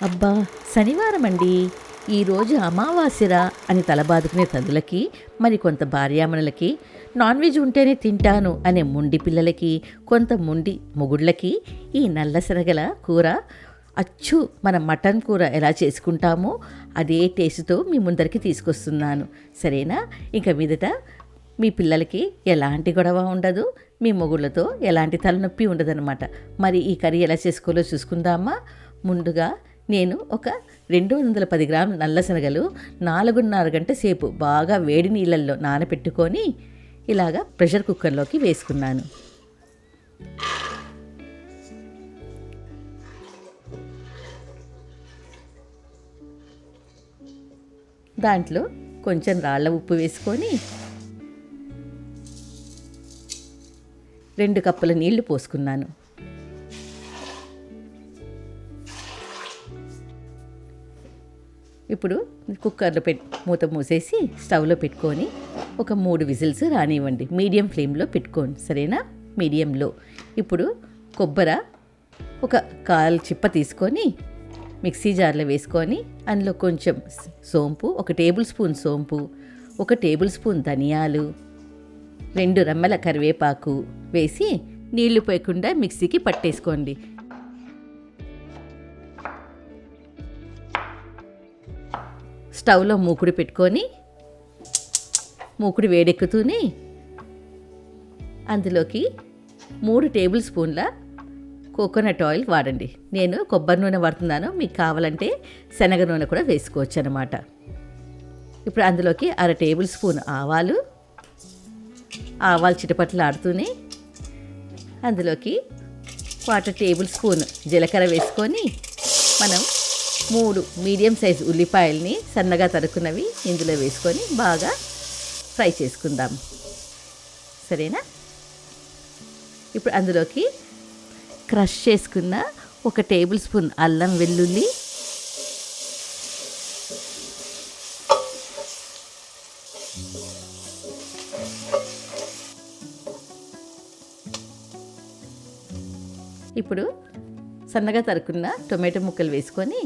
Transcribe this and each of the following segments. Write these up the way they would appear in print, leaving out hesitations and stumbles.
అబ్బా! శనివారం అండి. ఈరోజు అమావాస్యరా అని తలబాదుకునే తల్లులకి, మరికొంత భార్యామణులకి, నాన్ వెజ్ ఉంటేనే తింటాను అనే మొండి పిల్లలకి, కొంత మొండి మొగుళ్ళకి ఈ నల్ల శనగల కూర అచ్చు మన మటన్ కూర ఎలా చేసుకుంటామో అదే టేస్ట్‌తో మీ ముందరికి తీసుకొస్తున్నాను. సరేనా? ఇక మీదట మీ పిల్లలకి ఎలాంటి గొడవ ఉండదు. మీ మొగుళ్ళతో ఎలాంటి తలనొప్పి ఉండదనమాట. మరి ఈ కర్రీ ఎలా చేసుకోవాలో చూసుకుందామా? ముందుగా నేను ఒక 210 గ్రాముల నల్ల శనగలు 4:30 గంట సేపు బాగా వేడి నీళ్ళల్లో నానబెట్టుకొని ఇలాగా ప్రెషర్ కుక్కర్లోకి వేసుకున్నాను. దాంట్లో కొంచెం రాళ్ళ ఉప్పు వేసుకొని 2 కప్పుల నీళ్లు పోసుకున్నాను. ఇప్పుడు కుక్కర్లో మూత మూసేసి స్టవ్లో పెట్టుకొని ఒక 3 విజిల్స్ రానివ్వండి. మీడియం ఫ్లేమ్లో పెట్టుకోండి, సరేనా? మీడియంలో. ఇప్పుడు కొబ్బరి ఒక 1/4 చిప్ప తీసుకొని మిక్సీ జార్లో వేసుకొని అందులో కొంచెం సోంపు, 1 టేబుల్ స్పూన్ సోంపు, 1 టేబుల్ స్పూన్ ధనియాలు, 2 రెమ్మల కరివేపాకు వేసి నీళ్లు పోయకుండా మిక్సీకి పట్టేసుకోండి. స్టవ్లో మూకుడు పెట్టుకొని మూకుడు వేడెక్కుతూనే అందులోకి 3 టేబుల్ స్పూన్ల కోకోనట్ ఆయిల్ వాడండి. నేను కొబ్బరి నూనె వాడుతున్నాను, మీకు కావాలంటే శనగ నూనె కూడా వేసుకోవచ్చు అన్నమాట. ఇప్పుడు అందులోకి 1/2 టేబుల్ స్పూన్ ఆవాలు చిటపటలాడుతూనే అందులోకి 1/4 టేబుల్ స్పూన్ జీలకర్ర వేసుకొని మనం 3 మీడియం సైజ్ ఉల్లిపాయల్ని సన్నగా తరుక్కున్నవి ఇందులో వేసుకొని బాగా ఫ్రై చేసుకుందాం, సరేనా? ఇప్పుడు అందులోకి క్రష్ చేసుకున్న 1 టేబుల్ స్పూన్ అల్లం వెల్లుల్లి, ఇప్పుడు సన్నగా తరుక్కున్న టొమాటో ముక్కలు వేసుకొని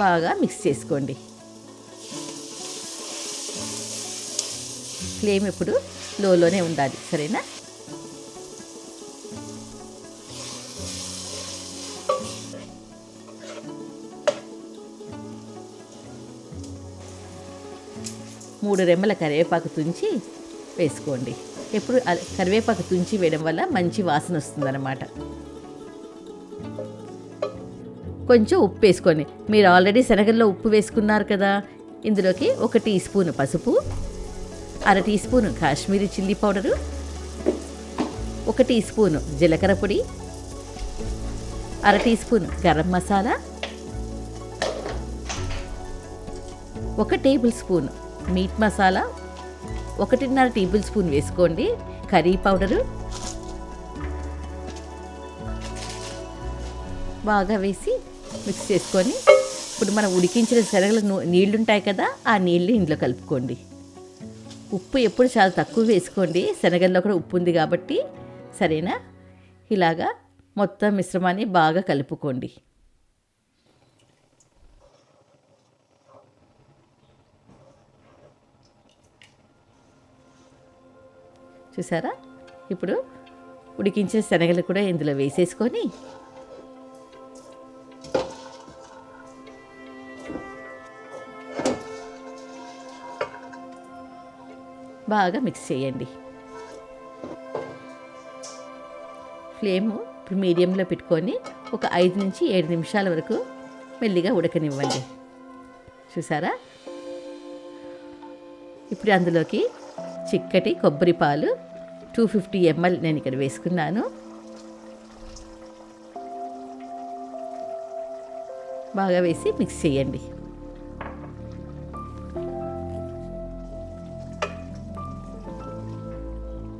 బాగా మిక్స్ చేసుకోండి. ఫ్లేమ్ ఇప్పుడు లోలోనే ఉండాలి, సరేనా? మూడు రెమ్మల కరివేపాకు తుంచి వేసుకోండి. ఎప్పుడు కరివేపాకు తుంచి వేయడం వల్ల మంచి వాసన వస్తుందన్నమాట. కొంచెం ఉప్పు వేసుకోండి. మీరు ఆల్రెడీ శనగల్లో ఉప్పు వేసుకున్నారు కదా. ఇందులోకి 1 టీ స్పూన్ పసుపు, 1/2 teaspoon Kashmiri chilli powder, 1 teaspoon జీలకర్ర పొడి, 1/2 teaspoon garam masala, 1 tablespoon meat masala, 1.5 tablespoon వేసుకోండి కర్రీ పౌడరు. బాగా వేసి మిక్స్ చేసుకొని ఇప్పుడు మనం ఉడికించిన శనగలు నీళ్ళు ఉంటాయి కదా, ఆ నీళ్ళు ఇందులో కలుపుకోండి. ఉప్పు ఎప్పుడు చాలా తక్కువ వేసుకోండి, శనగల్లో కూడా ఉప్పు ఉంది కాబట్టి, సరేనా? ఇలాగా మొత్తం మిశ్రమాన్ని బాగా కలుపుకోండి. చూసారా? ఇప్పుడు ఉడికించిన శనగలు కూడా ఇందులో వేసేసుకొని బాగా మిక్స్ చేయండి. ఫ్లేము ఇప్పుడు మీడియంలో పెట్టుకొని ఒక 5 నుంచి 7 నిమిషాల వరకు మెల్లిగా ఉడకనివ్వండి. చూసారా? ఇప్పుడు అందులోకి చిక్కటి కొబ్బరి పాలు 250 ml నేను ఇక్కడ వేసుకున్నాను. బాగా వేసి మిక్స్ చేయండి.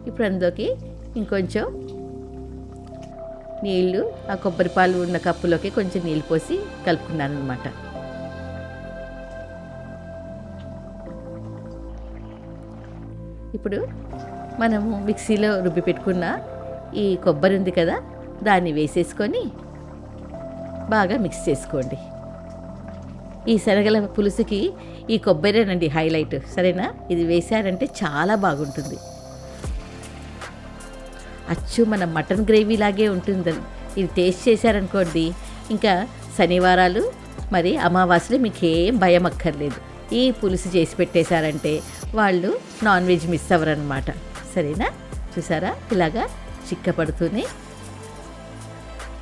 ఇప్పుడు అందులోకి ఇంకొంచెం నీళ్ళు, ఆ కొబ్బరి పాలు ఉన్న కప్పులోకి కొంచెం నీళ్ళు పోసి కలుపుకున్నాను అన్నమాట. ఇప్పుడు మనము మిక్సీలో రుబ్బి పెట్టుకున్న ఈ కొబ్బరి ఉంది కదా, దాన్ని వేసేసుకొని బాగా మిక్స్ చేసుకోండి. ఈ శనగల పులుసుకి ఈ కొబ్బరేనండి హైలైట్, సరేనా? ఇది వేశారంటే చాలా బాగుంటుంది. అచ్చు మన మటన్ గ్రేవీ లాగే ఉంటుంది. ఇది టేస్ట్ చేశారనుకోండి, ఇంకా శనివారాలు మరి అమావాస్యలు మీకు ఏం భయం అక్కర్లేదు. ఈ పులుసు చేసి పెట్టేశారంటే వాళ్ళు నాన్ వెజ్ మిస్ అవ్వరనమాట, సరేనా? చూసారా, ఇలాగా చిక్కపడుతూనే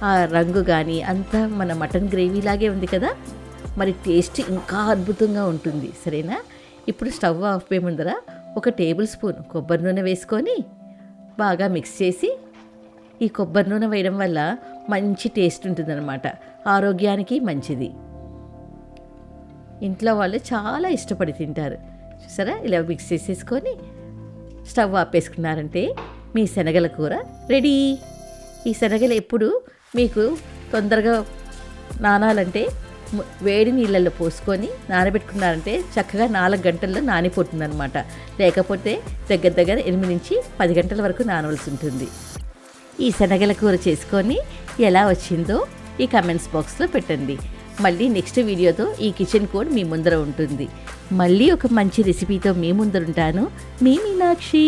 ఆ రంగు కానీ అంతా మన మటన్ గ్రేవీ లాగే ఉంది కదా, మరి టేస్ట్ ఇంకా అద్భుతంగా ఉంటుంది, సరేనా? ఇప్పుడు స్టవ్ ఆఫ్ పే ముందర 1 టేబుల్ స్పూన్ కొబ్బరి నూనె వేసుకొని బాగా మిక్స్ చేసి, ఈ కొబ్బరి నూనె వేయడం వల్ల మంచి టేస్ట్ ఉంటుందన్నమాట, ఆరోగ్యానికి మంచిది. ఇంట్లో వాళ్ళు చాలా ఇష్టపడి తింటారు. చూసారా, ఇలా మిక్స్ చేసేసుకొని స్టవ్ ఆపేసుకున్నారంటే మీ శనగల కూర రెడీ. ఈ శనగలు ఎప్పుడు మీకు తొందరగా నానాలంటే వేడి నీళ్ళల్లో పోసుకొని నానబెట్టుకున్నారంటే చక్కగా 4 గంటల్లో నానిపోతుందన్నమాట. లేకపోతే దగ్గర 8 నుంచి 10 గంటల వరకు నానవలసి ఉంటుంది. ఈ శనగల కూర చేసుకొని ఎలా వచ్చిందో ఈ కమెంట్స్ బాక్స్లో పెట్టండి. మళ్ళీ నెక్స్ట్ వీడియోతో ఈ కిచెన్ కోడ్ మీ ముందర ఉంటుంది. మళ్ళీ ఒక మంచి రెసిపీతో మీ ముందరుంటాను. మీ మీనాక్షి.